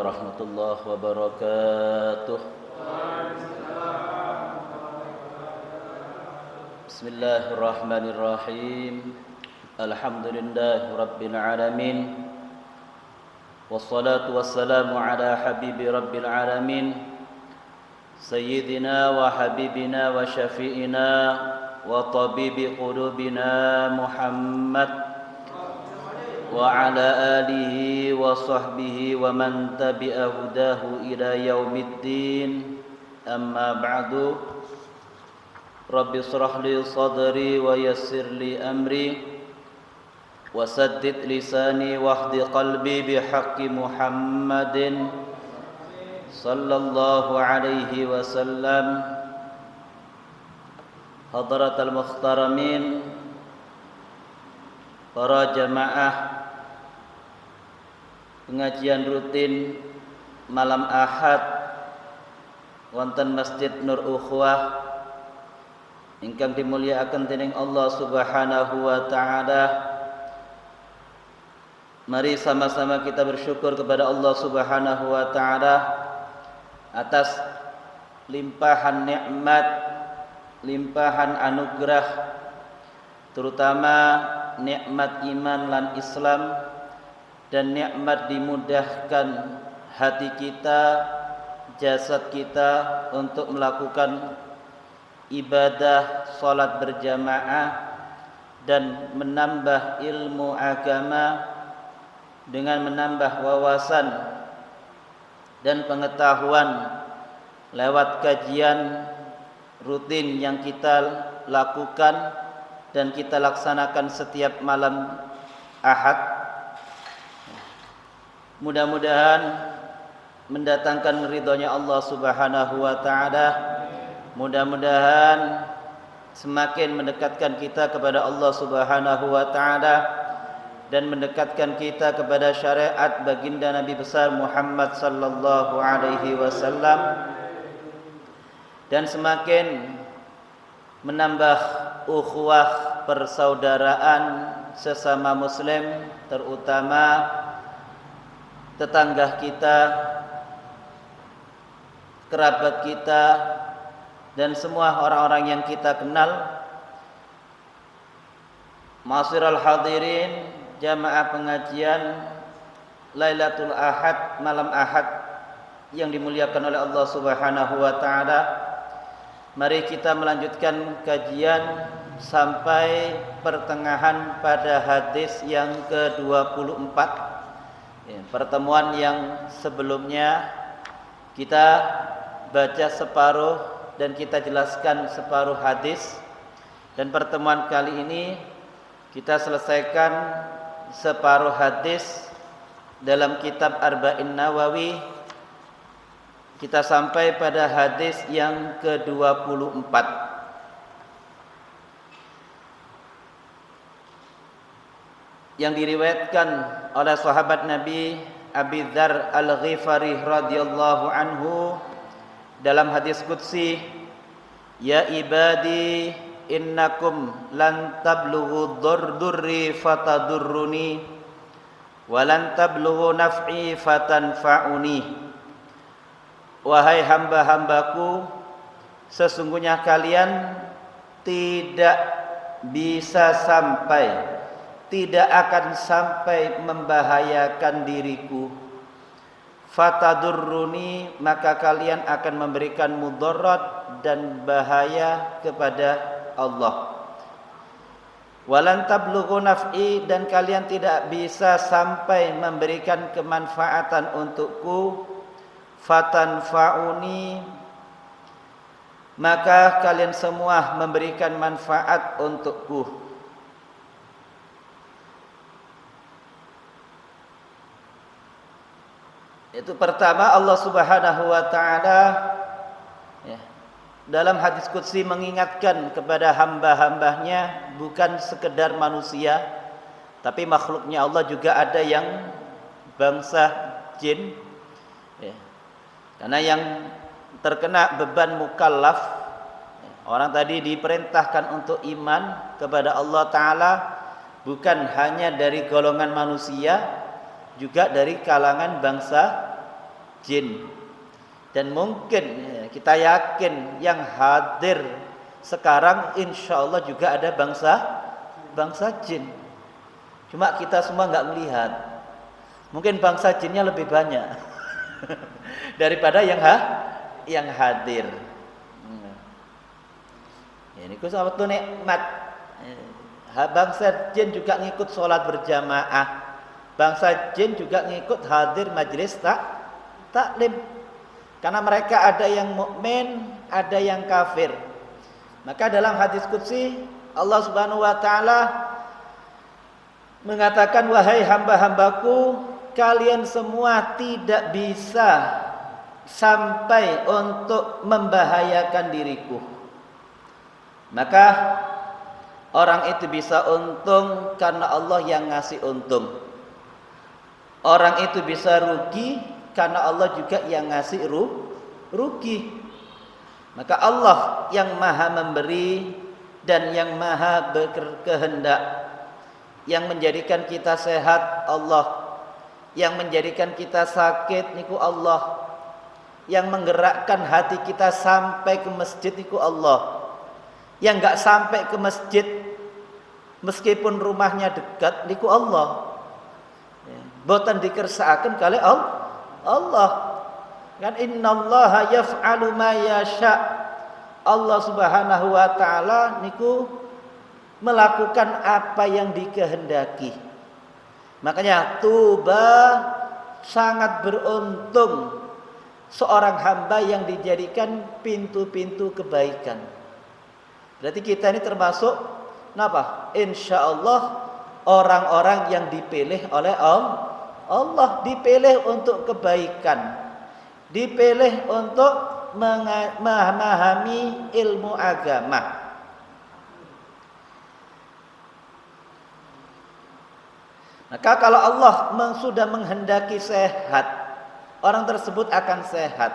warahmatullahi wabarakatuh. Bismillahirrahmanirrahim. Alhamdulillahi rabbil alamin. Wassalatu wassalamu ala habibi rabbil alamin, sayyidina wa habibina wa syafi'ina wa tabibi qulubina Muhammad wa ala alihi wa sahbihi wa man tabi'a hudahu ila yaumiddin. Amma ba'du. Rabbi shrah li sadri wa yassir li amri wa saddid lisani wahdi qalbi bihaqqi Muhammadin sallallahu alaihi wasallam. Hadratal mukhtaramin, para jamaah pengajian rutin malam Ahad wonten Masjid Nur Ukhuwah ingkang dimulyakaken dening Allah Subhanahu wa taala. Mari sama-sama kita bersyukur kepada Allah Subhanahu wa taala atas limpahan nikmat, limpahan anugerah, terutama nikmat iman lan Islam, dan nikmat dimudahkan hati kita, jasad kita untuk melakukan ibadah salat berjamaah dan menambah ilmu agama dengan menambah wawasan dan pengetahuan lewat kajian rutin yang kita lakukan dan kita laksanakan setiap malam Ahad. Mudah-mudahan mendatangkan ridhonya Allah Subhanahu wa taala. Mudah-mudahan semakin mendekatkan kita kepada Allah Subhanahu wa taala dan mendekatkan kita kepada syariat baginda Nabi besar Muhammad sallallahu alaihi wasallam, dan semakin menambah ukhuwah persaudaraan sesama muslim, terutama tetangga kita, kerabat kita, dan semua orang-orang yang kita kenal. Ma'asyiral hadirin, jamaah pengajian Lailatul Ahad, malam Ahad yang dimuliakan oleh Allah Subhanahu wa taala. Mari kita melanjutkan kajian sampai pertengahan pada hadis yang ke-24. Pertemuan yang sebelumnya kita baca separuh dan kita jelaskan separuh hadis, dan pertemuan kali ini kita selesaikan separuh hadis dalam kitab Arba'in Nawawi. Kita sampai pada hadis yang ke-24 yang diriwayatkan oleh sahabat Nabi Abi Dzar Al-Ghifari radhiyallahu anhu dalam hadis qudsi, ya ibadi innakum lan tablughu durri fatadurruni wa lan tablughu naf'i fatanfa'uni. Wahai hamba-hambaku, sesungguhnya kalian tidak bisa sampai, tidak akan sampai membahayakan diriku. Fatadurruni, maka kalian akan memberikan mudarat dan bahaya kepada Allah. Walan tablughu naf'i, dan kalian tidak bisa sampai memberikan kemanfaatan untukku. Fatanfa'uni, maka kalian semua memberikan manfaat untukku. Itu pertama, Allah Subhanahu wa taala dalam hadis qudsi mengingatkan kepada hamba-hambanya, bukan sekedar manusia, tapi makhluknya Allah juga ada yang bangsa jin. Karena yang terkena beban mukallaf, orang tadi diperintahkan untuk iman kepada Allah Ta'ala, bukan hanya dari golongan manusia, juga dari kalangan bangsa jin. Dan mungkin kita yakin yang hadir sekarang insya Allah juga ada bangsa jin. Cuma kita semua nggak melihat. Mungkin bangsa jinnya lebih banyak daripada yang hadir. Ini ku suatu nikmat. Bangsa jin juga ngikut sholat berjamaah. Bangsa jin juga ngikut hadir majelis taklim. Karena mereka ada yang mukmin, ada yang kafir. Maka dalam hadis qudsi Allah Subhanahu wa taala mengatakan, wahai hamba-hambaku, kalian semua tidak bisa sampai untuk membahayakan diriku. Maka orang itu bisa untung karena Allah yang ngasih untung. Orang itu bisa rugi karena Allah juga yang ngasih rugi. Maka Allah yang maha memberi dan yang maha berkehendak. Yang menjadikan kita sehat Allah. Yang menjadikan kita sakit niku Allah. Yang menggerakkan hati kita sampai ke masjid niku Allah. Yang enggak sampai ke masjid meskipun rumahnya dekat niku Allah. Boten dikersakaken kali Allah. Kan innallaha yaf'alu ma yasha. Allah Subhanahu wa taala niku melakukan apa yang dikehendaki. Makanya tuba, sangat beruntung seorang hamba yang dijadikan pintu-pintu kebaikan. Berarti kita ini termasuk apa? Insyaallah orang-orang yang dipilih oleh Allah, dipilih untuk kebaikan, dipilih untuk memahami ilmu agama. Maka kalau Allah sudah menghendaki sehat, orang tersebut akan sehat.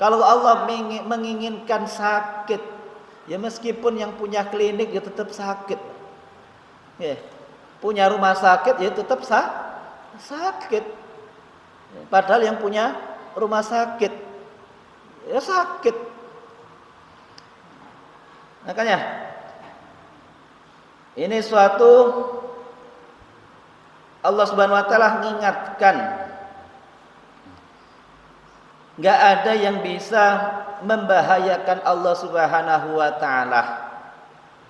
Kalau Allah menginginkan sakit, ya meskipun yang punya klinik ya tetap sakit. Ya, punya rumah sakit ya tetap sakit. Padahal yang punya rumah sakit ya sakit. Makanya ini suatu Allah Subhanahu wa taala mengingatkan, enggak ada yang bisa membahayakan Allah Subhanahu wa taala.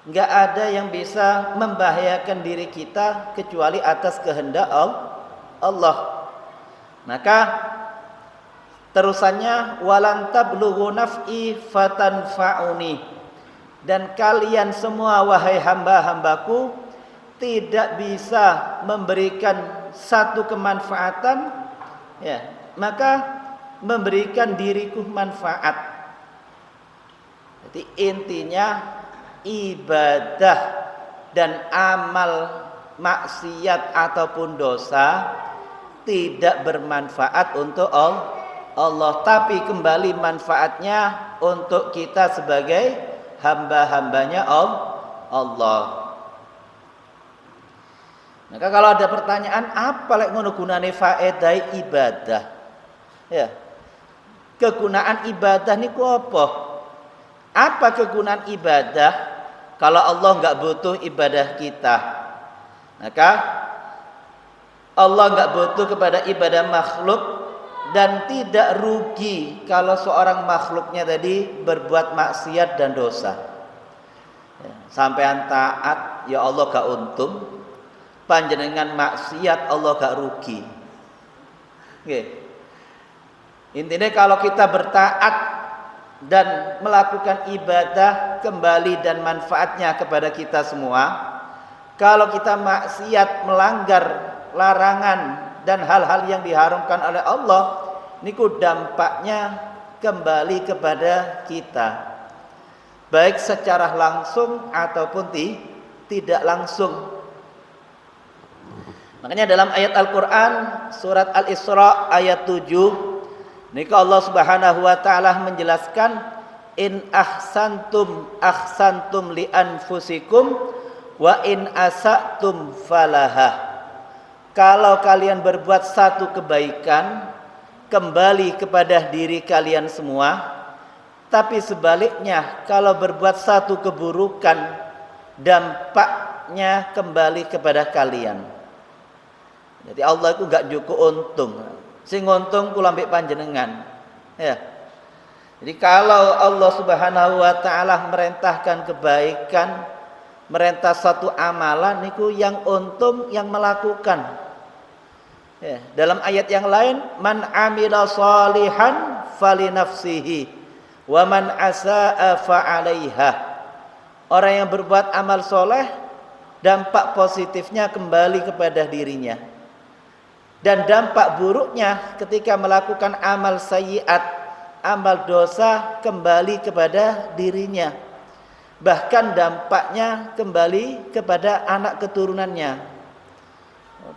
Enggak ada yang bisa membahayakan diri kita kecuali atas kehendak Allah. Maka terusannya walan tablughu naf'i fatanfa'uni, dan kalian semua wahai hamba-hambaku tidak bisa memberikan satu kemanfaatan, ya, maka memberikan diriku manfaat. Jadi intinya ibadah dan amal maksiat ataupun dosa tidak bermanfaat untuk Allah, tapi kembali manfaatnya untuk kita sebagai hamba-hambanya Allah. Maka kalau ada pertanyaan, apa lek ngono gunane faedah ibadah? Ya. Kegunaan ibadah niku apa? Apa kegunaan ibadah kalau Allah enggak butuh ibadah kita? Maka Allah enggak butuh kepada ibadah makhluk dan tidak rugi kalau seorang makhluknya tadi berbuat maksiat dan dosa. Ya, sampean taat ya Allah gak untung, panjenengan maksiat Allah gak rugi. Oke. Intinya kalau kita bertaat dan melakukan ibadah kembali dan manfaatnya kepada kita semua. Kalau kita maksiat, melanggar larangan dan hal-hal yang diharamkan oleh Allah, niku dampaknya kembali kepada kita, baik secara langsung ataupun tidak langsung. Makanya dalam ayat Al-Quran surat Al-Isra ayat 7, niku Allah Subhanahu wa taala menjelaskan, in ahsantum ahsantum li anfusikum wa in asatum falaha. Kalau kalian berbuat satu kebaikan, kembali kepada diri kalian semua, tapi sebaliknya kalau berbuat satu keburukan, dampaknya kembali kepada kalian. Jadi Allah itu gak cukup untung, sing untung kula ambek panjenengan. Ya. Jadi kalau Allah Subhanahu wa taala merintahkan kebaikan, merintah satu amalan, niku yang untung yang melakukan. Ya, dalam ayat yang lain, man amila shalihan falinafsihi wa man asaa fa'alaiha. Orang yang berbuat amal soleh, dampak positifnya kembali kepada dirinya. Dan dampak buruknya ketika melakukan amal sayyiat, amal dosa, kembali kepada dirinya. Bahkan dampaknya kembali kepada anak keturunannya.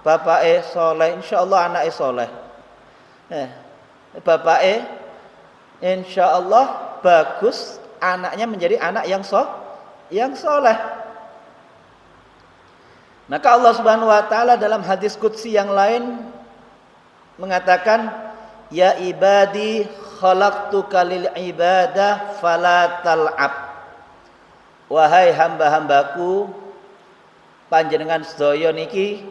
Bapake soleh, insyaallah anake soleh. Bapake insyaallah bagus, anaknya menjadi anak yang soleh. Maka Allah Subhanahu wa taala dalam hadis qudsi yang lain mengatakan, ya ibadi khalaqtuka lil ibadah fala tal'ab. Wahai hamba-hambaku, panjenengan sedaya niki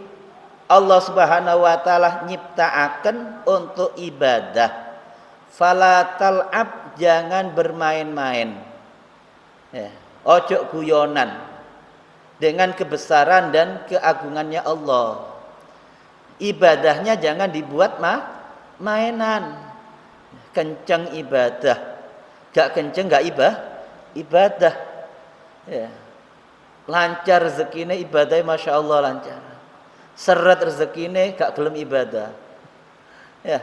Allah Subhanahu wa taala nyiptaaken untuk ibadah. Fala tal'ab, jangan bermain-main. Ya, ojo guyonan dengan kebesaran dan keagungannya Allah. Ibadahnya jangan dibuat mainan. Kenceng ibadah, gak kenceng gak ibadah. Ya. Lancar rezekine ibadah, masya Allah lancar. Seret rezekine gak gelem ibadah. Ya.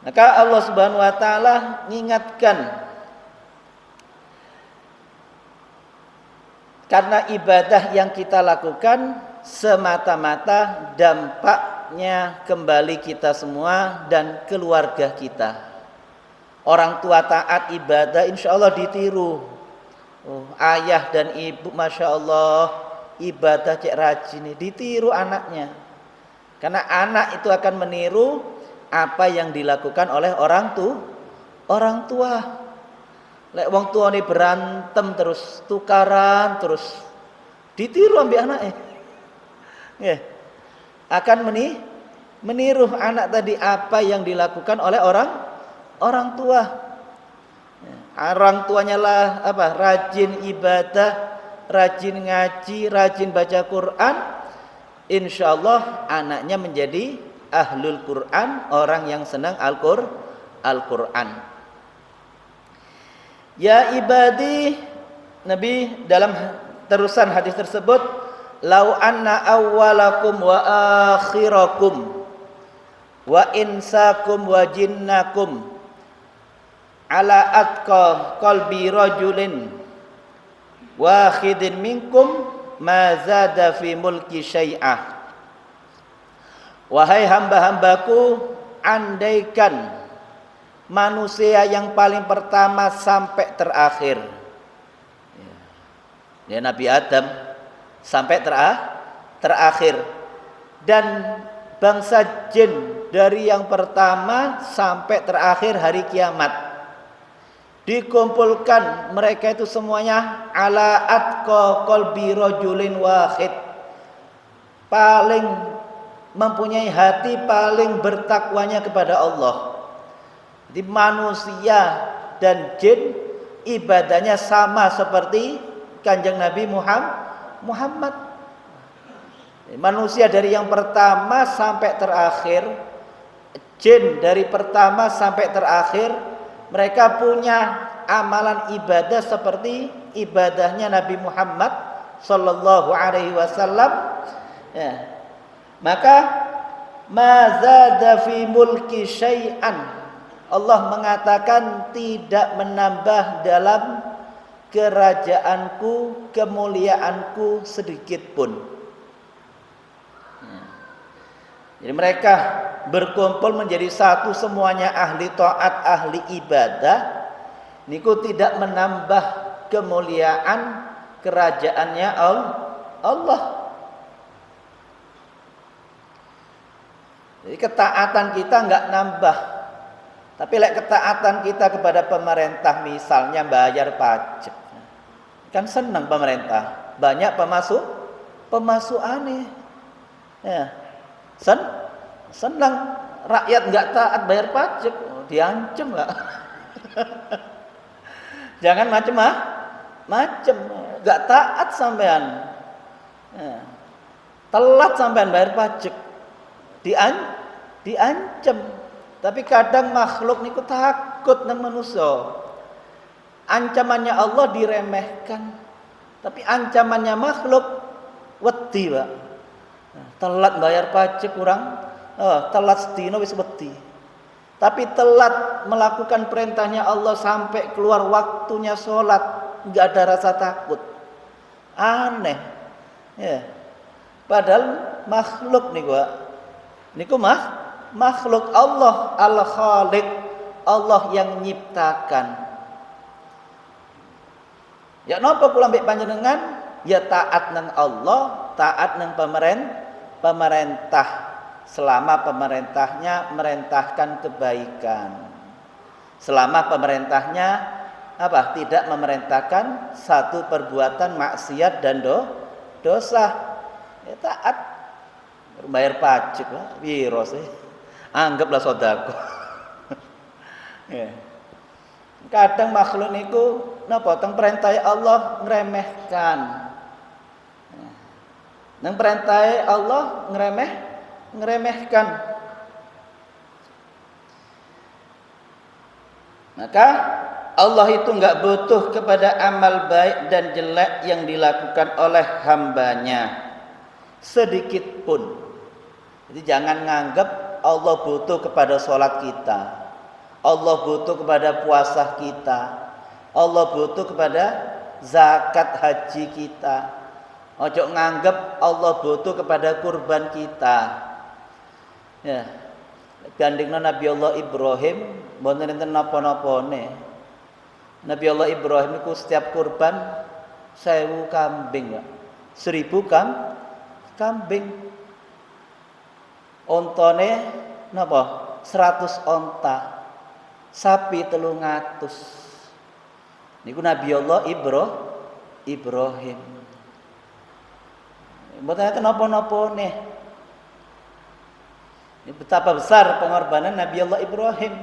Maka Allah Subhanahu wa taala ngingatkan, karena ibadah yang kita lakukan semata-mata dampaknya kembali kita semua dan keluarga kita. Orang tua taat ibadah, insya Allah ditiru. Ayah dan ibu, masya Allah, ibadah cek rajin, ditiru anaknya. Karena anak itu akan meniru apa yang dilakukan oleh orang tua. Lek wong tua ini berantem terus, tukaran terus, ditiru ambil anaknya. Ya. Akan meniru anak tadi apa yang dilakukan oleh orang tua. Ya. Orang tuanya lah rajin ibadah, rajin ngaji, rajin baca Quran. Insyaallah anaknya menjadi ahlul Quran, orang yang senang Al-Quran. Ya ibadi, Nabi dalam terusan hadis tersebut, lau anna awwalakum wa akhirakum wa insakum wa jinnakum ala atqa qalbi rajulin wahidin minkum ma zada fi mulki syai'ah. Wahai hamba-hambaku, andaikan manusia yang paling pertama sampai terakhir, ya Nabi Adam sampai terakhir, dan bangsa jin dari yang pertama sampai terakhir hari kiamat, dikumpulkan mereka itu semuanya ala atqa qalbi rajulin wahid, paling mempunyai hati paling bertakwanya kepada Allah. Jadi manusia dan jin ibadahnya sama seperti Kanjeng Nabi Muhammad. Manusia dari yang pertama sampai terakhir, jin dari pertama sampai terakhir, mereka punya amalan ibadah seperti ibadahnya Nabi Muhammad sallallahu alaihi wasallam. Ya. Maka ma zada fi mulki syai'an, Allah mengatakan tidak menambah dalam kerajaanku, kemuliaanku sedikit pun. Jadi mereka berkumpul menjadi satu semuanya ahli taat, ahli ibadah. Niku tidak menambah kemuliaan kerajaannya Allah. Jadi ketaatan kita enggak nambah. Tapi lek ketaatan kita kepada pemerintah, misalnya bayar pajak, kan senang pemerintah, banyak pemasukannya. Ya. Senang rakyat nggak taat bayar pajak, diancam nggak? Jangan macem, nggak taat sampean, ya. Telat sampean bayar pajak, diancam. Tapi kadang makhluk niku takut nang manusia. Ancamannya Allah diremehkan, tapi ancamannya makhluk wedi, Pak. Telat bayar pajak kurang, telat sedina wis wedi. Tapi telat melakukan perintahnya Allah sampai keluar waktunya sholat, nggak ada rasa takut. Aneh, ya. Padahal makhluk niku makhluk Allah Al-Khaliq, Allah yang nyiptakan. Ya napa kula mbek panjenengan? Ya taat nang Allah, taat nang pemerintah. Selama pemerintahnya merintahkan kebaikan, selama pemerintahnya tidak memerintahkan satu perbuatan maksiat dan dosa, ya taat. Bayar pajak lah, piro sih? Anggaplah sedekah. Ya. Kadang makhluk niku napa teng perintah Allah ngremehkan. Nang perintah Allah ngeremehkan. Maka Allah itu enggak butuh kepada amal baik dan jelek yang dilakukan oleh hambanya sedikit pun. Jadi jangan nganggap Allah butuh kepada sholat kita, Allah butuh kepada puasa kita, Allah butuh kepada zakat haji kita. Ojo nganggap Allah butuh kepada kurban kita. Ya. Gandengna Nabi Allah Ibrahim mboten enten napa-napane. Nabi Allah Ibrahim itu setiap kurban 1000 kambing, Pak. 1000 kambing. Ontone napa? 100 onta. Sapi 300. Niku Nabi Allah Ibrahim. Mboten enten napa-napane. Betapa besar pengorbanan Nabi Allah Ibrahim.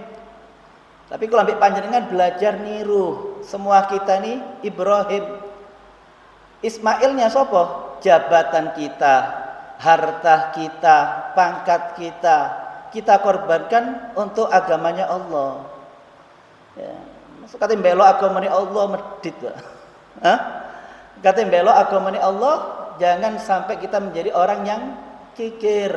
Tapi kalau ambil panjenengan belajar niru semua kita nih Ibrahim. Ismailnya sopo? Jabatan kita, harta kita, pangkat kita korbankan untuk agamanya Allah. Ya, masuk kata belo agamanya Allah medit, kata belo agamanya Allah, jangan sampai kita menjadi orang yang kikir.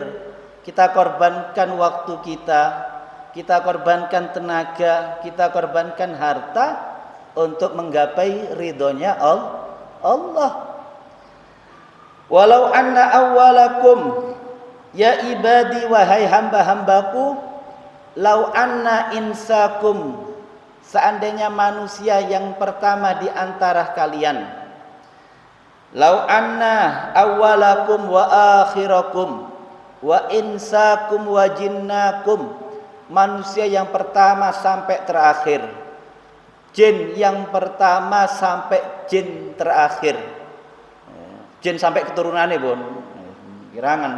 Kita korbankan waktu kita korbankan tenaga, kita korbankan harta untuk menggapai ridhonya Allah. Walau anna awwalakum, ya ibadi, wahai hamba-hambaku, lau anna insakum, seandainya manusia yang pertama di antara kalian, lau anna awwalakum wa akhirakum wa insakum wa jinnakum, manusia yang pertama sampai terakhir, jin yang pertama sampai jin terakhir, jin sampai keturunannya pun kirangan.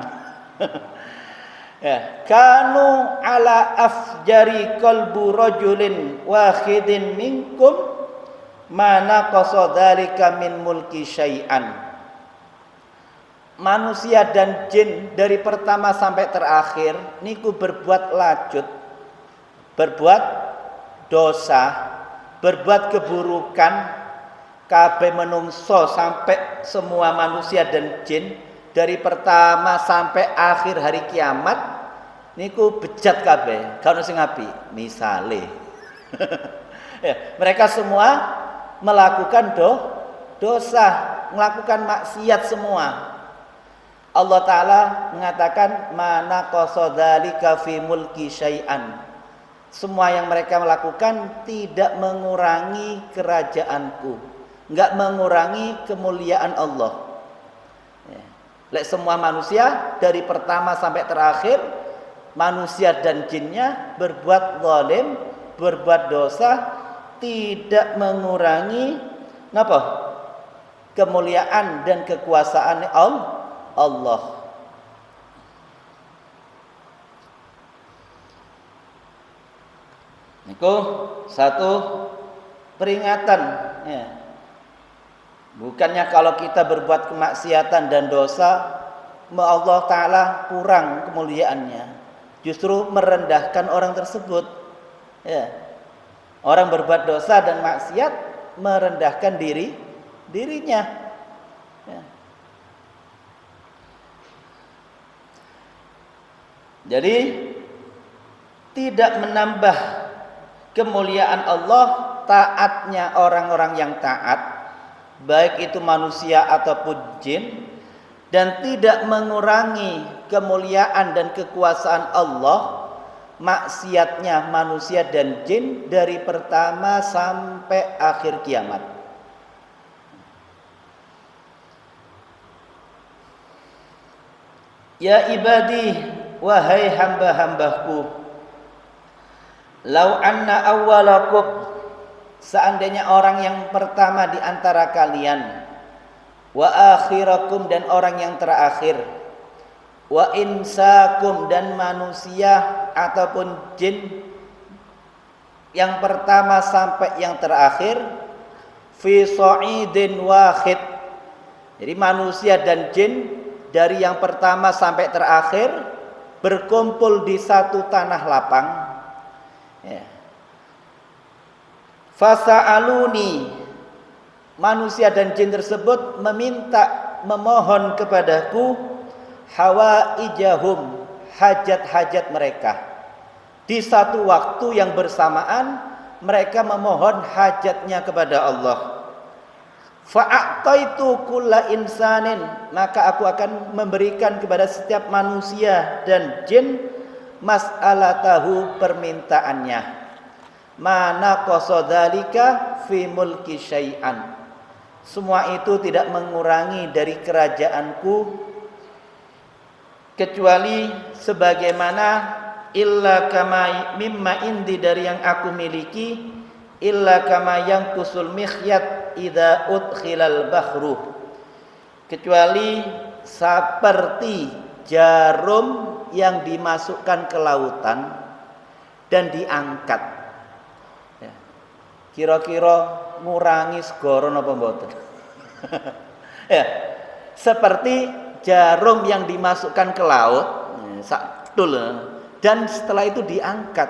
Ya, kanu ala afjari qalbu rajulin wahidin minkum mana qasadzalika min mulki syai'an. Manusia dan jin dari pertama sampai terakhir niku berbuat lacut, berbuat dosa, berbuat keburukan, kabeh menungso sampai semua manusia dan jin dari pertama sampai akhir hari kiamat niku bejat kabeh, gak ono sing apik. Misale ya, mereka semua melakukan dosa, melakukan maksiat semua. Allah Ta'ala mengatakan mana qasadzalika fi mulki syai'an, semua yang mereka melakukan tidak mengurangi kerajaanku, enggak mengurangi kemuliaan Allah. Lek semua manusia dari pertama sampai terakhir, manusia dan jinnya berbuat zalim, berbuat dosa tidak mengurangi napa? Kemuliaan dan kekuasaan Allah. Niku satu peringatan ya. Bukannya kalau kita berbuat kemaksiatan dan dosa Allah Ta'ala kurang kemuliaannya, justru merendahkan orang tersebut ya. Orang berbuat dosa dan maksiat merendahkan dirinya ya. Jadi tidak menambah kemuliaan Allah taatnya orang-orang yang taat, baik itu manusia ataupun jin, dan tidak mengurangi kemuliaan dan kekuasaan Allah maksiatnya manusia dan jin dari pertama sampai akhir kiamat. Ya ibadi, wahai hamba-hambaku, lau anna awwalakum, seandainya orang yang pertama di antara kalian, wa akhirakum, dan orang yang terakhir, wa insakum, dan manusia ataupun jin yang pertama sampai yang terakhir, fi sa'idin wahid, jadi manusia dan jin dari yang pertama sampai terakhir berkumpul di satu tanah lapang ya. Fasa'aluni, manusia dan jin tersebut memohon kepadaku hawaijahum, hajat-hajat mereka. Di satu waktu yang bersamaan mereka memohon hajatnya kepada Allah. Fa'ataitu kulla insanin, maka aku akan memberikan kepada setiap manusia dan jin mas'alatahu, permintaannya. Mana qasadzalika fi mulki syai'an, semua itu tidak mengurangi dari kerajaanku kecuali sebagaimana illa kama mimma indi, dari yang aku miliki, illa kama yang kusul mikhyat idza udkhilal bahru, kecuali seperti jarum yang dimasukkan ke lautan dan diangkat. Kira-kira ngurangi segoro napa mboten? Ya, seperti jarum yang dimasukkan ke laut, sakdul, dan setelah itu diangkat,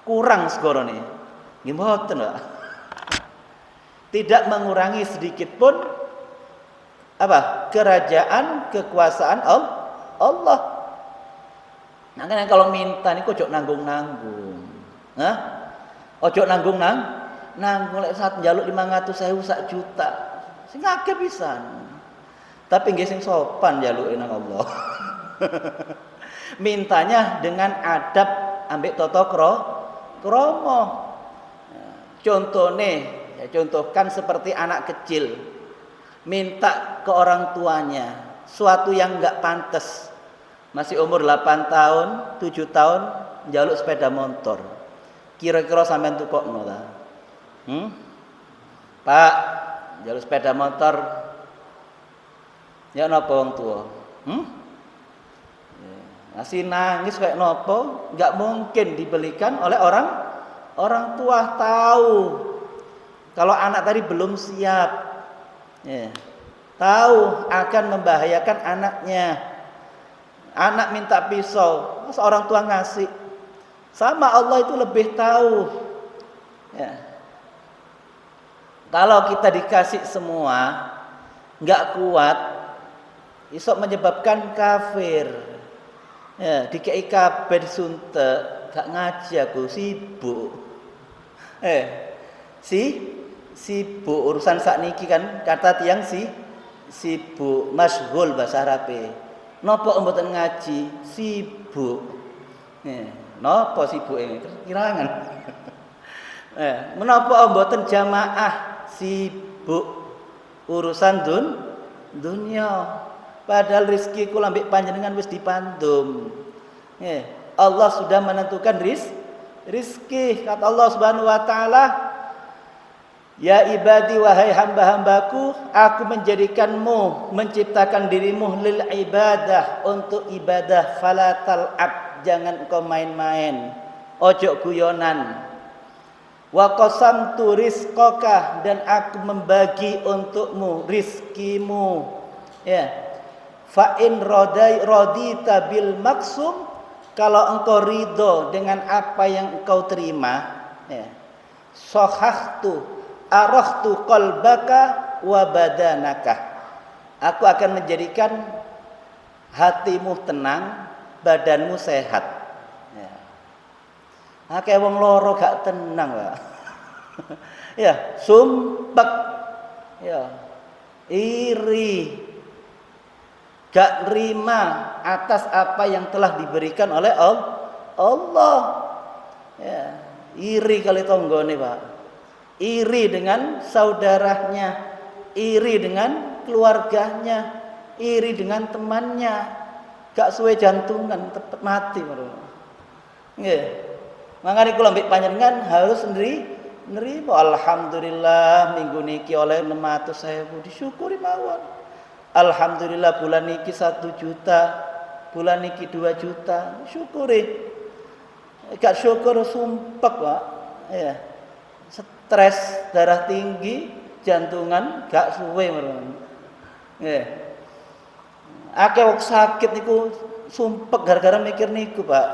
kurang segoro nih. Nggih mboten, Pak. Tidak mengurangi sedikit pun apa? Kerajaan, kekuasaan Allah. Nah, kan kalau minta niku ojo nanggung-nanggung. Hah? Ojo nanggung lek saat njaluk 500.000 sak juta. Sing akeh pisan. Tapi nggih sing sopan njaluke nang Allah. Mintanya dengan adab ambek tata krama. Contone, ya contohkan seperti anak kecil minta ke orang tuanya suatu yang enggak pantas. Masih umur 8 tahun, 7 tahun njaluk sepeda motor. Kira-kira sampean tukokno ta? Pak, njaluk sepeda motor. Ya napa wong tua? Masih nangis kayak nopo? Enggak mungkin dibelikan oleh orang tua. Tahu kalau anak tadi belum siap, ya, tahu akan membahayakan anaknya. Anak minta pisau, masa orang tua ngasih? Sama Allah itu lebih tahu ya. Kalau kita dikasih semua enggak kuat, iso menyebabkan kafir ya. Dikei kabeh disuntek, gak ngaji aku, sibuk sibuk urusan sakniki kan, kata tiang sibuk, masyghul bahasa Arabe. Napa mboten ngaji? Sibuk. Napa sibuke? Kirangan. Menapa mboten jamaah? Sibuk urusan dunia. Padahal rezeki kula mbek panjenengan wis dipandum. Allah sudah menentukan rizki. Kata Allah Subhanahu wa taala, ya ibadi, wahai hamba-hambaku, aku menjadikanmu, menciptakan dirimu lil ibadah, untuk ibadah. Fala tal'ab, jangan engkau main-main, ojo guyonan. Wa qasamtu rizqaka, dan aku membagi untukmu rizkimu. Ya. Fa in radita bil maksum, kalau engkau ridho dengan apa yang engkau terima, ya. Sohahtu arahtu qalbaka wa badanaka, aku akan menjadikan hatimu tenang, badanmu sehat. Ya. Akeh wong loro gak tenang, Pak. Ya, sumpek. Ya. Iri. Gak nerima atas apa yang telah diberikan oleh Allah. Ya. Iri kali tonggone, Pak. Iri dengan saudaranya, iri dengan keluarganya, iri dengan temannya. Gak suwe jantungan, tepat mati baru. Nggih. Mangane kula mbek panjenengan harus nerima. Alhamdulillah minggu niki oleh 600.000, disyukuri mawon. Alhamdulillah bulan niki 1 juta, bulan niki 2 juta, syukuri. Gak syukur sumpek, Pak. Ya. Stres, darah tinggi, jantungan gak suwe meron. Nggih. Akeh wong sakit niku sumpek gara-gara mikir niku, Pak.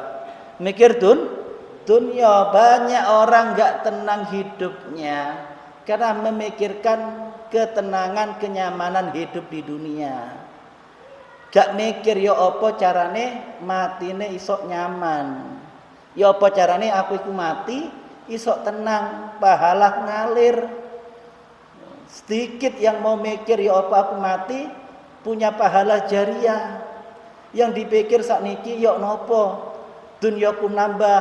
Mikir dunia. Banyak orang gak tenang hidupnya karena memikirkan ketenangan, kenyamanan hidup di dunia. Gak mikir ya apa carane matine isok nyaman. Ya apa carane aku iku mati isok tenang, pahala ngalir. Sedikit yang mau mikir ya apa aku mati punya pahala jariah. Yang dipikir sakniki ya napa? Dunyaku nambah,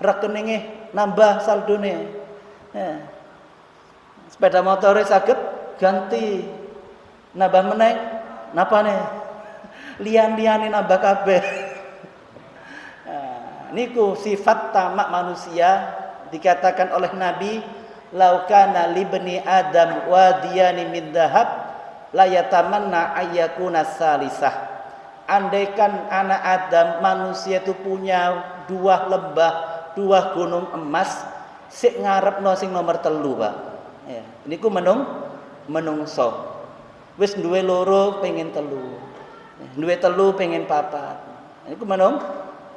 rekeninge nambah saldone. Sepeda motornya saged ganti, nambah meneh napane? Lian-liane nambah kabeh. Niku sifat tamak manusia. Dikatakan oleh Nabi, laukana libni adam wadiyani min dhahab la yatamanna ayyakuna salisah. Andaikan anak Adam, manusia itu punya 2 lembah, 2 gunung emas, sik ngarepno sing nomor 3, Pak. Ya, niku menungso. Wis duwe 2 pengen 3. Duwe 3 pengen 4. Niku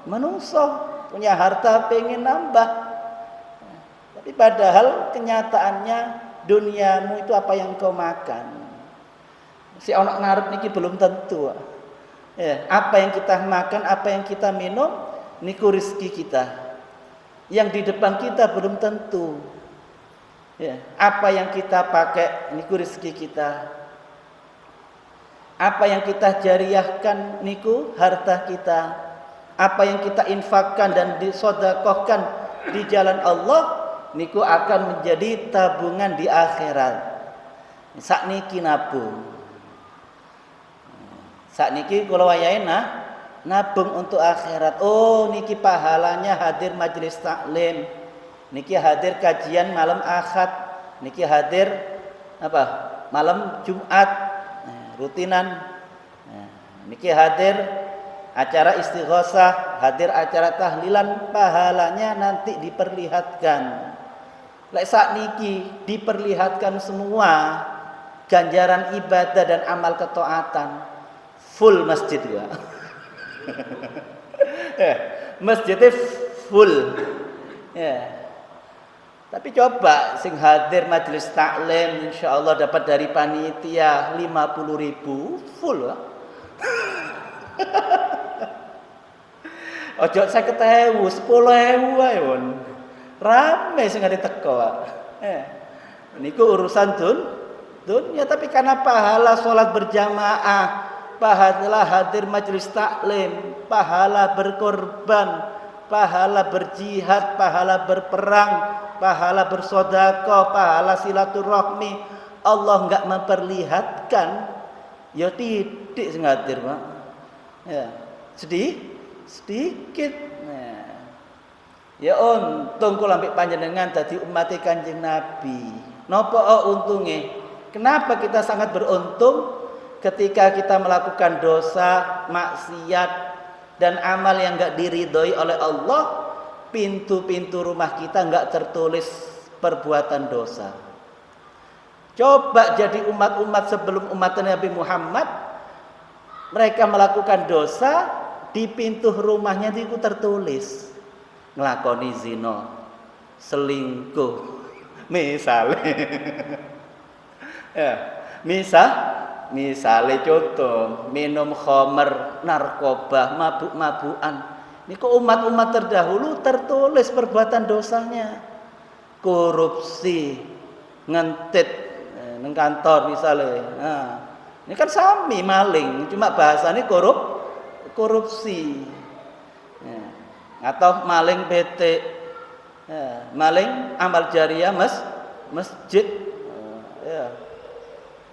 menungso, punya harta pengen nambah. Tapi padahal kenyataannya duniamu itu apa yang kau makan. Si anak ngarep niki belum tentu. Ya, apa yang kita makan, apa yang kita minum, niku rezeki kita. Yang di depan kita belum tentu. Ya, apa yang kita pakai, niku rezeki kita. Apa yang kita jariahkan, niku harta kita. Apa yang kita infakkan dan disedekahkan di jalan Allah, niku akan menjadi tabungan di akhirat. Sakniki nabung. Sakniki kula wayahe nabung untuk akhirat. Oh, niki pahalanya hadir majelis taklim. Niki hadir kajian malam Ahad. Niki hadir malam Jumat. Rutinan. Niki hadir acara istighosah, hadir acara tahlilan, pahalanya nanti diperlihatkan. Lek sakniki diperlihatkan semua ganjaran ibadah dan amal ketaatan. Full masjid ya. Masjidnya full. Ya. Tapi coba sing hadir majelis taklim insyaallah dapat dari panitia 50.000 full. Ojo 50.000, 10.000 ae won. Rame sing ngene teko, Pak. Niku urusan dunia, tapi karena pahala salat berjamaah, pahala hadir majelis taklim, pahala berkorban, pahala berjihad, pahala berperang, pahala bersedekah, pahala silaturahmi, Allah enggak memperlihatkan, ya titik sing hadir, Pak. Ya, sedikit. Nah. Ya untung kula ambek panjenengan dadi umat Kanjeng Nabi. Napa untunge? Kenapa kita sangat beruntung ketika kita melakukan dosa, maksiat dan amal yang enggak diridhoi oleh Allah, pintu-pintu rumah kita enggak tertulis perbuatan dosa. Coba jadi umat-umat sebelum umat Nabi Muhammad, mereka melakukan dosa, di pintu rumahnya itu tertulis nglakoni zina, selingkuh, misalnya. Ya, misalnya contoh minum khamr, narkoba, mabuk-mabukan. Niku umat-umat terdahulu tertulis perbuatan dosanya. Korupsi, ngentit nang kantor misalnya. Nah, ini kan sami maling, cuma bahasanya korupsi. Ya. Atau maling PT, ya, maling amal jariah masjid. Ya.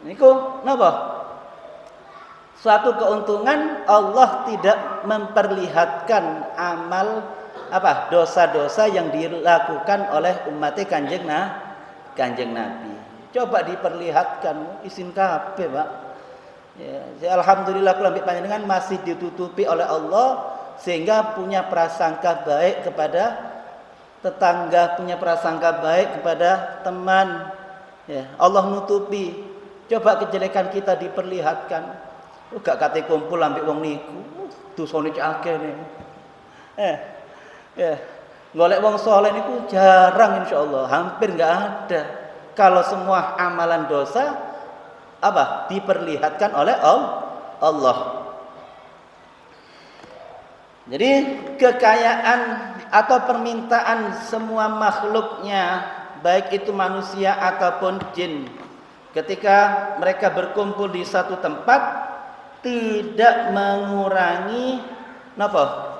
Niku napa? Suatu keuntungan Allah tidak memperlihatkan amal dosa-dosa yang dilakukan oleh umat Kanjeng Nabi. Coba diperlihatkan isin kabeh, Pak. Ya, alhamdulillah kula ambek panjenengan masih ditutupi oleh Allah sehingga punya prasangka baik kepada tetangga, punya prasangka baik kepada teman. Ya, Allah nutupi. Coba kejelekan kita diperlihatkan. Gak kate kumpul ambek wong niku. Dosane cek akeh nih. Golek wong saleh niku jarang insyaallah, hampir enggak ada. Kalau semua amalan dosa diperlihatkan oleh Allah. Jadi kekayaan atau permintaan semua makhluknya, baik itu manusia ataupun jin, ketika mereka berkumpul di satu tempat, tidak mengurangi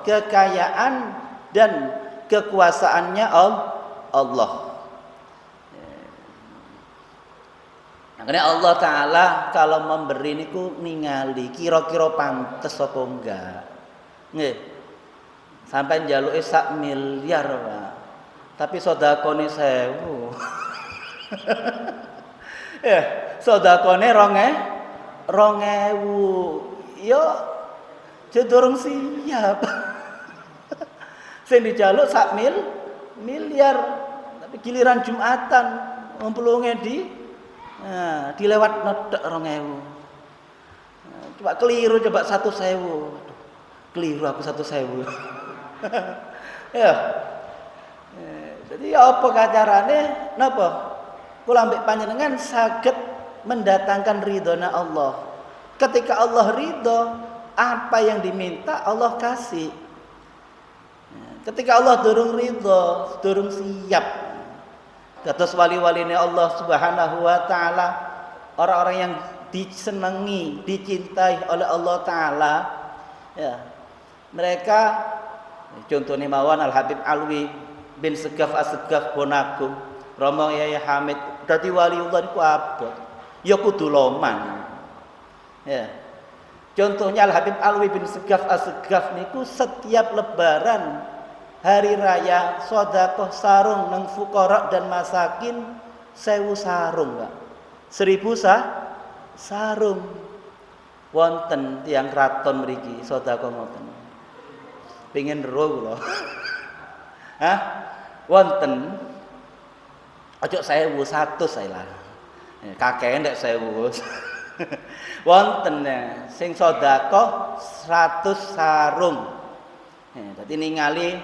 kekayaan dan kekuasaannya Allah. Makanya Allah Ta'ala kalau memberi niku ningali kira-kira pantes apa enggak. Nggih. Sampai njaluke 1 miliar, Pak. Tapi sedekahne 1000. Ya, sedekahne 2000. Yo durung siap. Sing dijaluk 1 miliar. Tapi giliran Jumatan ngumpulunge dilewat nodok 2000. Coba keliru, coba 1.000. Aduh, keliru aku 1.000. Ya. Jadi apa kacarane napa? Kula ambek panjenengan saged mendatangkan ridhona Allah. Ketika Allah ridho, apa yang diminta Allah kasih. Ketika Allah durung ridho, durung siap. Kados wali-waline Allah Subhanahu wa taala, orang-orang yang disenangi, dicintai oleh Allah taala, ya. Mereka contohnya mawon Al Habib Alwi bin Segaf As-Segaf Bonagung, Romo Yai Hamid, dadi waliullah niku abot. Ya kudu loman. Ya. Contohnya Al Habib Alwi bin Segaf As-Segaf niku setiap lebaran, hari raya, sedekah sarung nang fuqara dan masakin 1000 sarung, Pak. 1000 sarung. Wonten tiyang kraton mriki sedekah ngoten. Pengen ro kula. Hah? Wonten ojo 1000, 100 ae lah. Kakek ndak 1000. Wonten sing sedekah 100 sarung. Dadi ningali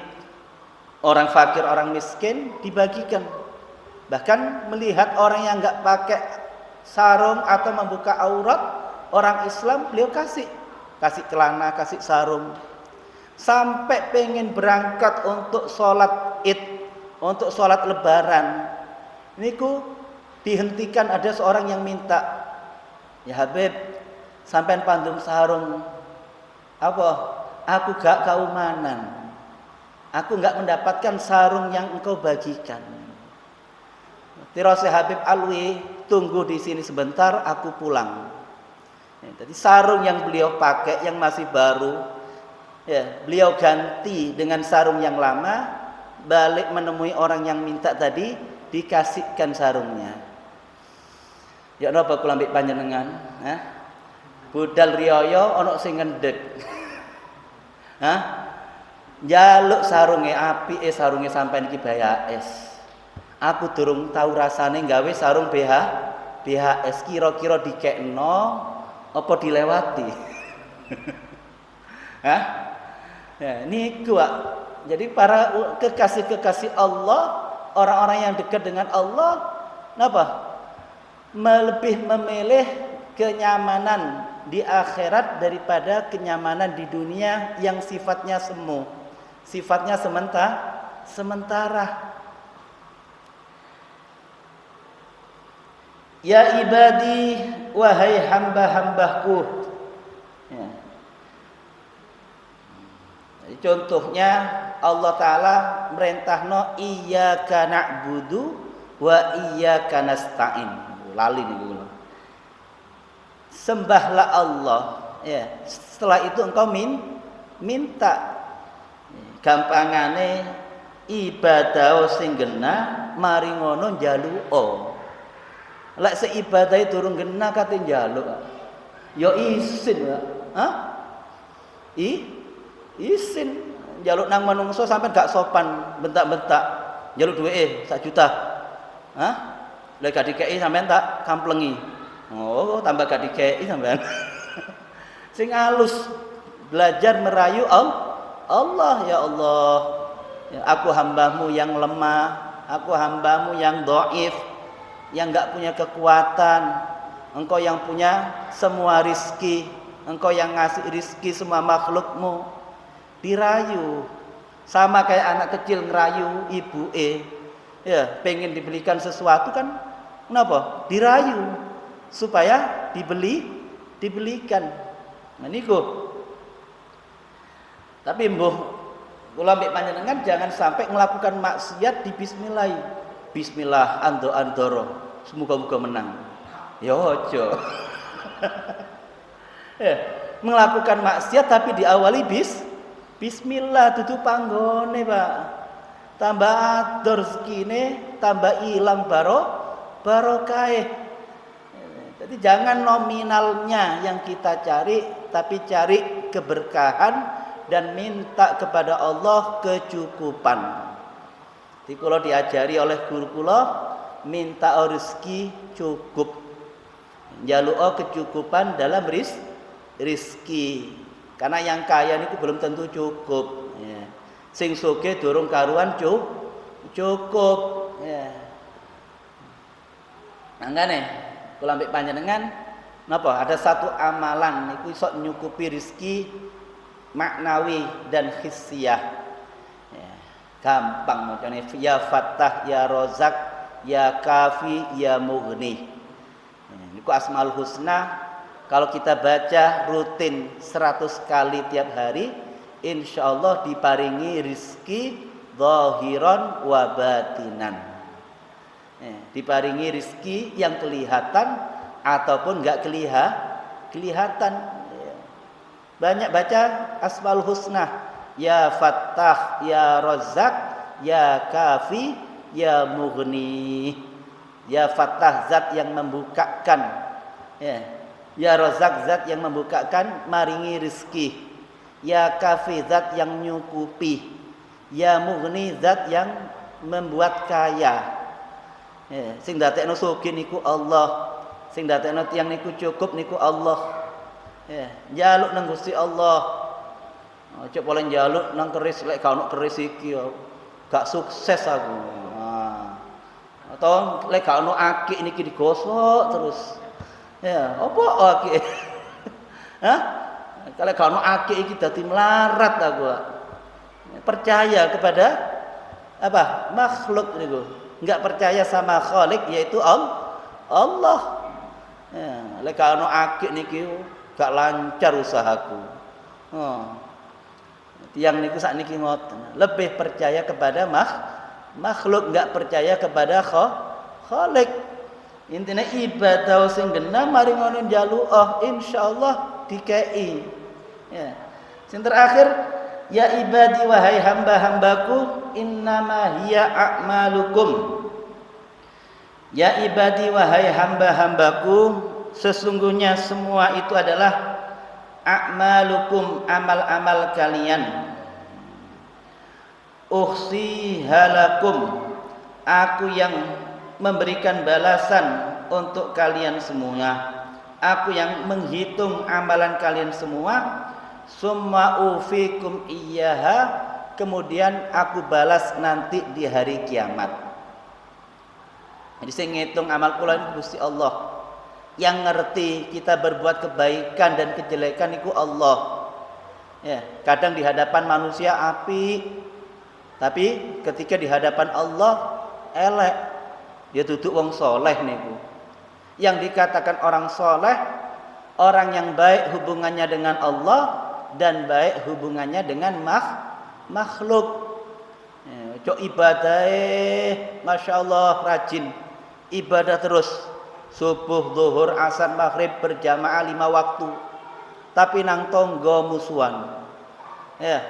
orang fakir, orang miskin dibagikan. Bahkan melihat orang yang enggak pakai sarung atau membuka aurat, orang Islam beliau kasih celana, kasih sarung. Sampai pengen berangkat untuk sholat Id, untuk sholat Lebaran, niku dihentikan, ada seorang yang minta, ya Habib, sampean pandum sarung. Apa? Aku gak kaumanan. Aku gak mendapatkan sarung yang engkau bagikan. Tirose Habib Alwi, tunggu di sini sebentar, aku pulang. Jadi sarung yang beliau pakai yang masih baru, ya, beliau ganti dengan sarung yang lama, balik menemui orang yang minta tadi, dikasihkan sarungnya. Ya napa kula ambek panjenengan, budal riyaya ana sing ngendhek. Njaluk sarunge apike sarunge sampean iki BHS. Aku durung tahu rasane gawe sarung BHS, kira-kira dikekno apa dilewati. Ya, niku Pak. Jadi para kekasih-kekasih Allah, orang-orang yang dekat dengan Allah, napa? Lebih memilih kenyamanan di akhirat daripada kenyamanan di dunia yang sifatnya semu, sifatnya sementara. Ya ibadi, wahai hamba-hambaku. Ya. Contohnya Allah Ta'ala merintahno iyyaka na'budu wa iyyaka nasta'in. Lali nih gue. Sembahlah Allah. Ya. Setelah itu engkau minta. Gampangane ibadah sing genah mari ngono njaluka. Lek seibadah durung genah kate njaluk. Ya isin, Pak. Isin njaluk nang manungsa sampean gak sopan, bentak-bentak. Njaluk duweke 1 juta. Lek gak dikeki sampean tak kamplengi. Oh, tambah gak dikeki sampean. Sing halus belajar merayu Allah, ya Allah. Ya, aku hambamu yang lemah, aku hambamu yang dhaif, yang enggak punya kekuatan. Engkau yang punya semua rizki, engkau yang ngasih rizki semua makhlukmu. Dirayu sama kayak anak kecil ngerayu ibuke, ya pengen dibelikan sesuatu kan, kenapa? Dirayu supaya dibelikan. Nah niku. Tapi mbuh kula mbek panjenengan jangan sampai melakukan maksiat di bismillah andoro semoga-moga menang. Ya ojo. Melakukan maksiat tapi diawali bismillah dudu panggone, Pak. Tambah atur rezekine, tambah ilang barokahe. Jadi jangan nominalnya yang kita cari, tapi cari keberkahan dan minta kepada Allah kecukupan. Jadi kalau diajari oleh guru kula, minta rezeki cukup. Njaluk kecukupan dalam rizki. Karena yang kaya niku belum tentu cukup. Ya. Sing sugih durung karuan cukup. Ya. Mangkane kula ambek panjenengan napa ada satu amalan niku iso nyukupi rizki maknawi dan hissiyah. Ya. Gampang macane ya Fattah, ya Razak, ya Kafi, ya Mughni. Ya, niku Asmaul Husna. Kalau kita baca rutin 100 kali tiap hari, insyaallah diparingi rizki zahiran wa batinan. Diparingi rizki yang kelihatan ataupun enggak kelihatan. Banyak baca Asmaul Husna, ya Fattah, ya Razak, ya Kafi, ya Mughni. Ya Fattah, zat yang membukakan. Ya Razak, zat yang membukakan maringi rizki. Ya Kafi, zat yang nyukupi. Ya Mughni, zat yang membuat kaya. Sing dadekno sugih niku Allah. Sing dadekno tiyang niku cukup niku Allah. Njaluk nang Gusti Allah. Aja boleh njaluk nang keris, lek gak ono keris iki gak sukses aku. Atau lek gak ono akik niki digosok terus. Ya, apa akik? Kalau gak ono akik iki dadi melarat aku. Percaya kepada apa? Makhluk niku. Enggak percaya sama Khalik yaitu Allah. Ya, lek gak ono akik niki gak lancar usahaku. Tiang niku sakniki ngoten. Lebih percaya kepada makhluk, enggak percaya kepada Khalik. Intinya ibadah sing genah mari ngono njaluk insyaallah dikei. Ya. Sing terakhir Ya ibadi wahai hamba-hambaku, innama hiya a'malukum. Ya ibadi wahai hamba-hambaku, sesungguhnya semua itu adalah a'malukum, amal-amal kalian. Uhsihalakum, aku yang memberikan balasan untuk kalian semua. Aku yang menghitung amalan kalian semua. Summa ufikum iyyaha, kemudian aku balas nanti di hari kiamat. Jadi saya ngitung amal kula Gusti Allah. Yang ngerti kita berbuat kebaikan dan kejelekan itu Allah. Ya, kadang di hadapan manusia api, tapi ketika di hadapan Allah elek. Dia duduk wong soleh niku. Yang dikatakan orang soleh, orang yang baik hubungannya dengan Allah dan baik hubungannya dengan makhluk. Cok ibadah, masya Allah rajin ibadah terus, subuh, zuhur, asar, maghrib berjamaah 5 waktu. Tapi nang tonggo musuhan, ya,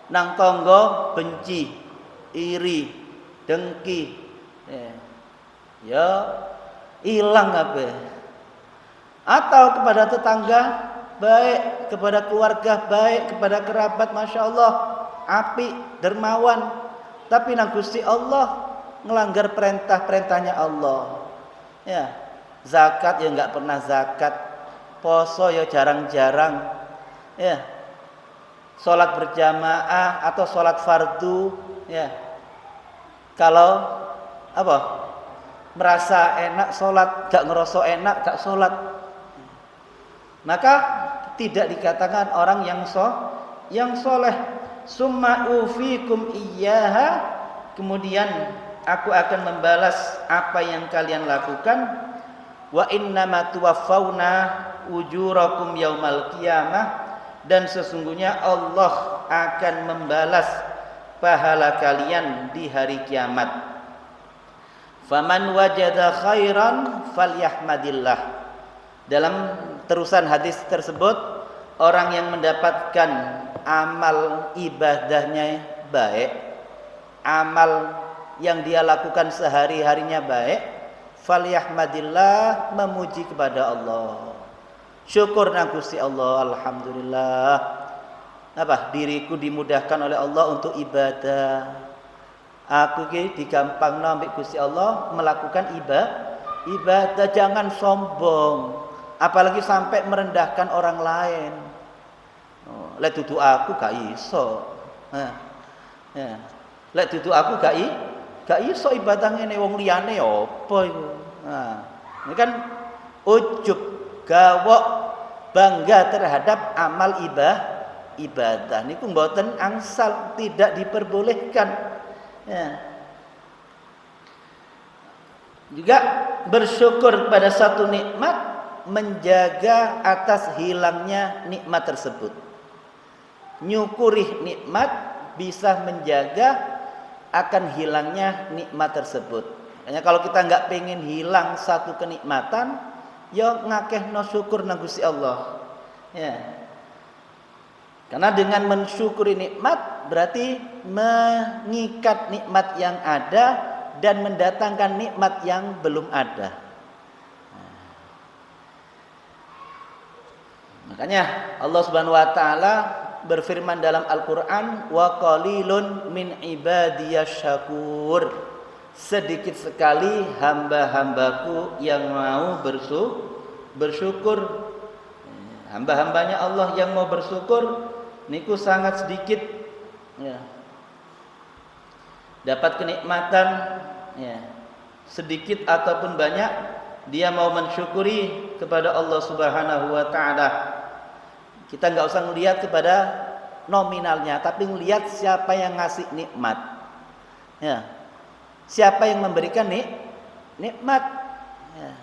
nang tonggo benci, iri, dengki, ya hilang apa? Atau kepada tetangga baik, kepada keluarga baik, kepada kerabat masya Allah api, dermawan, tapi nang Gusti Allah ngelanggar perintah-perintahnya Allah. Ya, zakat ya nggak pernah zakat, poso ya jarang-jarang, ya, sholat berjamaah atau sholat fardu, ya, kalau apa merasa enak sholat, gak ngerasa enak gak sholat, maka tidak dikatakan orang yang soleh. Summa ufikum iyyaha, kemudian aku akan membalas apa yang kalian lakukan. Wa innama tuwaffawna ujurakum yaumal qiyamah, dan sesungguhnya Allah akan membalas pahala kalian di hari kiamat. Faman wajada khairan falyahmadillah. Dalam terusan hadis tersebut, orang yang mendapatkan amal ibadahnya baik, amal yang dia lakukan sehari-harinya baik, falyahmadillah, memuji kepada Allah. Syukur nang Gusti Allah, alhamdulillah. Apa? Diriku dimudahkan oleh Allah untuk ibadah. Aku ki digampangno ambek Gusti Allah melakukan ibadah, jangan sombong. Apalagi sampai merendahkan orang lain. Lek dudu aku gak iso. Ya. Lek dudu aku gak iso ibadah ngene, wong liyane apa iku. Nah, ini kan ujub, gawok, bangga terhadap amal ibadah. Niku mboten angsal, tidak diperbolehkan. Ya. Juga bersyukur pada satu nikmat, menjaga atas hilangnya nikmat tersebut. Nyukuri nikmat bisa menjaga akan hilangnya nikmat tersebut. Makanya kalau kita nggak pengen hilang satu kenikmatan, ya ngakehno syukur nang Gusti Allah. Ya. Karena dengan mensyukuri nikmat berarti mengikat nikmat yang ada dan mendatangkan nikmat yang belum ada. Makanya Allah Subhanahu wa taala berfirman dalam Al-Qur'an, wa qalilun min ibadiyasy syakur. Sedikit sekali hamba-hambaku yang mau bersyukur. Hamba-hambanya Allah yang mau bersyukur niku sangat sedikit, ya. Dapat kenikmatan, ya, sedikit ataupun banyak, dia mau mensyukuri kepada Allah Subhanahu wa taala. Kita nggak usah melihat kepada nominalnya, tapi melihat siapa yang ngasih nikmat. Ya. Siapa yang memberikan nikmat. Ya.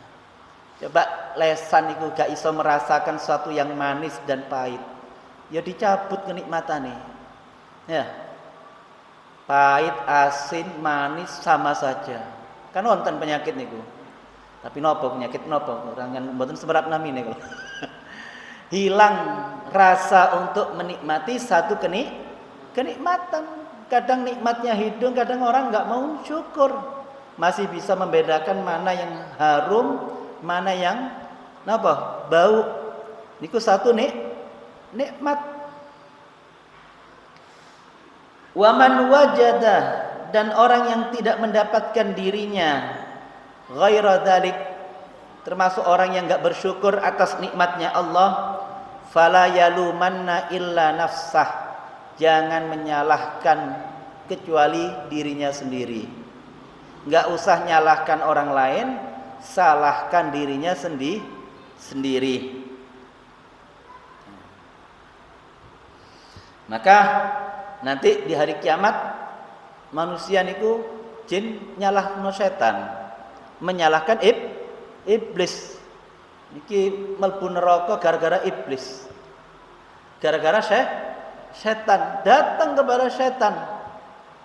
Coba lesan itu gak iso merasakan sesuatu yang manis dan pahit, ya dicabut kenikmatannya. Ya. Pahit, asin, manis sama saja. Kan wonten penyakit niku. Tapi nopo penyakit nopo? Orang yang mboten semerap namine kok. Hilang rasa untuk menikmati satu kenikmatan. Kadang nikmatnya hidung, kadang orang nggak mau syukur. Masih bisa membedakan mana yang harum, mana yang bau. Niku satu nikmat. Waman wajada, dan orang yang tidak mendapatkan dirinya ghaira dzalik, termasuk orang yang enggak bersyukur atas nikmatnya Allah, fala yalumanna illa nafsah, jangan menyalahkan kecuali dirinya sendiri. Enggak usah nyalahkan orang lain, salahkan dirinya sendiri. Maka nanti di hari kiamat manusia niku jin nyalahno setan, menyalahkan iblis. Niki mlebu neraka gara-gara iblis. Gara-gara setan, datang kepada setan.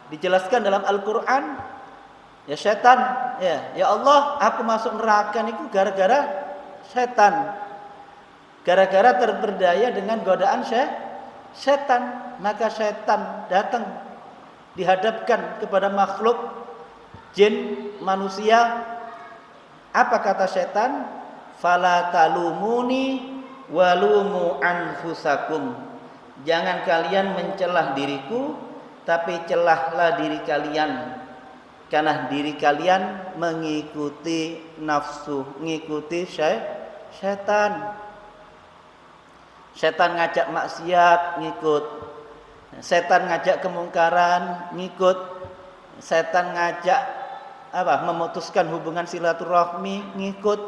Dijelaskan dalam Al-Qur'an, ya setan, ya Allah, aku masuk neraka niku gara-gara setan. Gara-gara terperdaya dengan godaan setan. Maka setan datang dihadapkan kepada makhluk jin manusia. Apa kata setan? Fala talumuni walumu anfusakum. Jangan kalian mencelah diriku, tapi celahlah diri kalian, karena diri kalian mengikuti nafsu, mengikuti setan. Setan ngajak maksiat, ngikut. Setan ngajak kemungkaran, ngikut. Setan ngajak memutuskan hubungan silaturahmi, ngikut.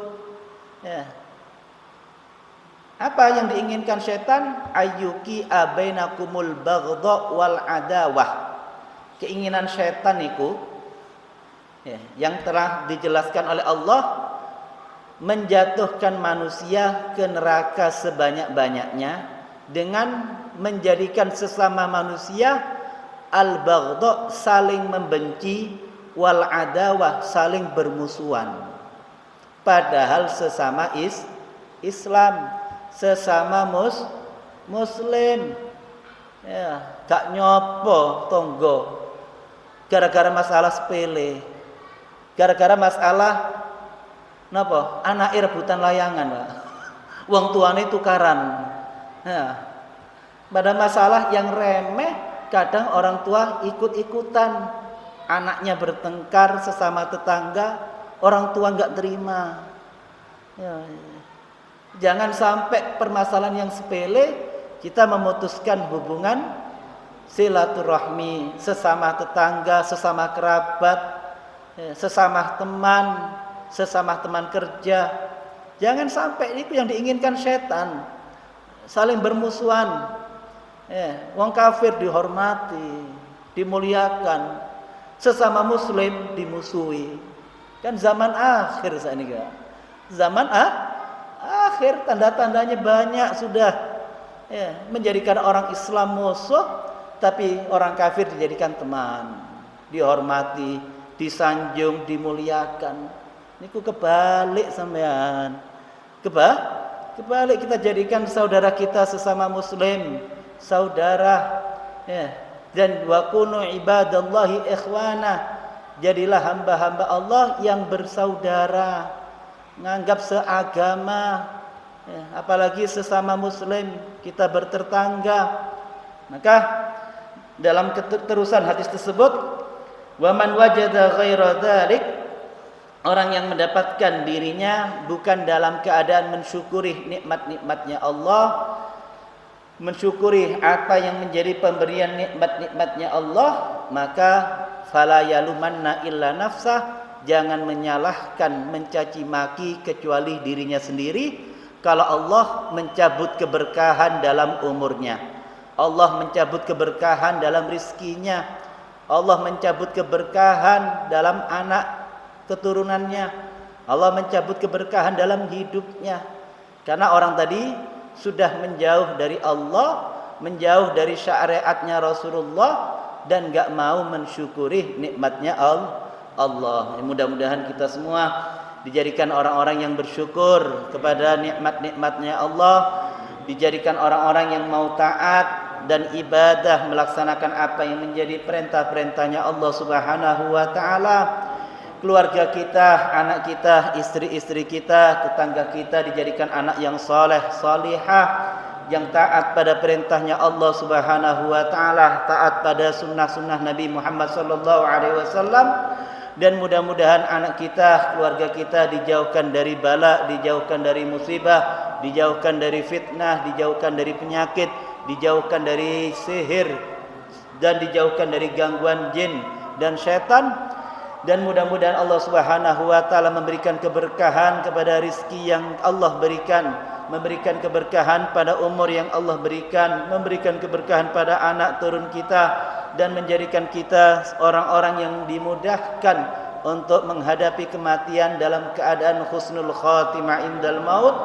Ya. Apa yang diinginkan setan? Ayyuki abainakumul baghdha wal adawah. Keinginan setan itu yang telah dijelaskan oleh Allah, menjatuhkan manusia ke neraka sebanyak-banyaknya dengan menjadikan sesama manusia al-baghdha, saling membenci, wal adawah, saling bermusuhan. Padahal sesama Islam, sesama muslim, ya, gak nyopo tonggo gara-gara masalah sepele, gara-gara masalah anak rebutan layangan, Pak. Wong tuane tukaran. Nah, pada masalah yang remeh kadang orang tua ikut-ikutan. Anaknya bertengkar sesama tetangga, orang tua enggak terima. Ya. Jangan sampai permasalahan yang sepele kita memutuskan hubungan silaturahmi sesama tetangga, sesama kerabat, sesama teman, sesama teman kerja. Jangan sampai itu yang diinginkan setan, saling bermusuhan. Wong kafir dihormati, dimuliakan, sesama muslim dimusuhi. Kan zaman akhir saat ini, zaman akhir, tanda-tandanya banyak sudah. Menjadikan orang Islam musuh, tapi orang kafir dijadikan teman, dihormati, disanjung, dimuliakan. Niku kebalik sampean. Kebalik, kita jadikan saudara kita sesama muslim saudara. Dan wa kunu ibadallahi ikhwana. Jadilah hamba-hamba Allah yang bersaudara, nganggap seagama. Apalagi sesama muslim, kita bertetangga. Maka dalam keterusan hadis tersebut, wa man wajada ghaira dzalik, orang yang mendapatkan dirinya bukan dalam keadaan mensyukuri nikmat-nikmatnya Allah, mensyukuri apa yang menjadi pemberian nikmat-nikmatnya Allah, maka fala yalumanna illa nafsah, jangan menyalahkan, mencaci maki kecuali dirinya sendiri. Kalau Allah mencabut keberkahan dalam umurnya, Allah mencabut keberkahan dalam rizkinya, Allah mencabut keberkahan dalam anak keturunannya, Allah mencabut keberkahan dalam hidupnya. Karena orang tadi sudah menjauh dari Allah, menjauh dari syariatnya Rasulullah, dan gak mau mensyukuri nikmatnya Allah. Mudah-mudahan kita semua dijadikan orang-orang yang bersyukur kepada nikmat-nikmatnya Allah, dijadikan orang-orang yang mau taat dan ibadah, melaksanakan apa yang menjadi perintah-perintahnya Allah Subhanahu wa taala. Keluarga kita, anak kita, istri-istri kita, tetangga kita dijadikan anak yang saleh, salihah, yang taat pada perintahnya Allah Subhanahu wa taala, taat pada sunnah-sunnah Nabi Muhammad sallallahu alaihi wasallam. Dan mudah-mudahan anak kita, keluarga kita dijauhkan dari bala, dijauhkan dari musibah, dijauhkan dari fitnah, dijauhkan dari penyakit, dijauhkan dari sihir, dan dijauhkan dari gangguan jin dan syaitan. Dan mudah-mudahan Allah Subhanahu wa taala memberikan keberkahan kepada rizki yang Allah berikan, memberikan keberkahan pada umur yang Allah berikan, memberikan keberkahan pada anak turun kita, dan menjadikan kita orang-orang yang dimudahkan untuk menghadapi kematian dalam keadaan husnul khatimah indal maut,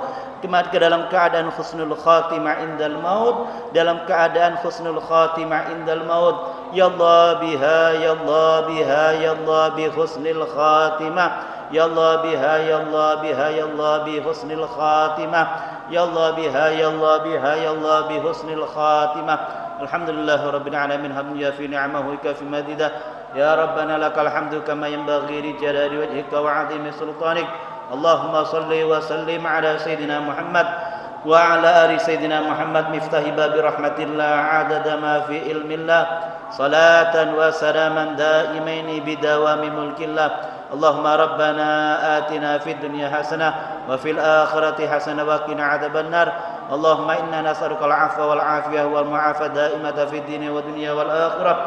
ke dalam keadaan husnul khatimah indal maut, dalam keadaan husnul khatimah indal maut. Ya Allah biha, ya Allah biha, ya Allah bi husnil khatimah. Ya Allah biha, ya Allah biha, ya Allah bi husnil khatimah. Ya Allah biha, ya Allah biha, ya Allah bi husnil khatimah. Alhamdulillah rabbil alamin hamdan yafi ni'amahu kafi madidah. Ya Rabbana lakal hamdu kama yanbaghi li jalali wajhika wa 'azimi sultanik. Allahumma salli wa sallim ala sayyidina Muhammad wa ala ali sayyidina Muhammad miftahi babi rahmatillah adada ma fi ilmillah salatan wa salaman daimaini bidawami mulkillah. Allahumma rabbana atina fid dunya hasanah wa fil akhirati hasanah wa qina adzaban nar. Allahumma inna nas'aluka al-'afwa wal 'afiyah wal mu'afah daimata fid dini wa dunya wal akhirah.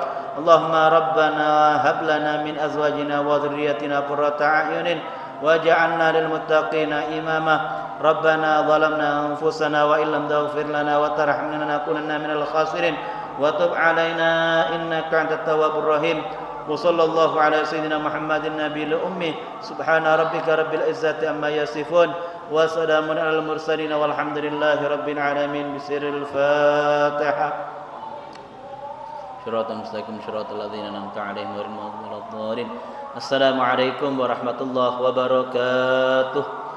Allahumma rabbana hab lana min azwajina wa dhurriyyatina qurrata a'yunin waj'alna lil muttaqina imama. Rabbana zalamna anfusana wa illam taghfir lana wa tarhamna lanakunanna minal khasirin wa tub 'alaina innaka antat tawwabur rahim. Wa sallallahu ala sayyidina Muhammadin nabiyil ummi. Subhana rabbika rabbil izzati amma yasifun wa salamun alal mursalin walhamdulillahi rabbil alamin. Bisiril Fatihah. Shiratal mustaqim shiratal ladzina an'amta 'alaihim ghairil maghdubi waladdallin. Assalamualaikum warahmatullahi wabarakatuh.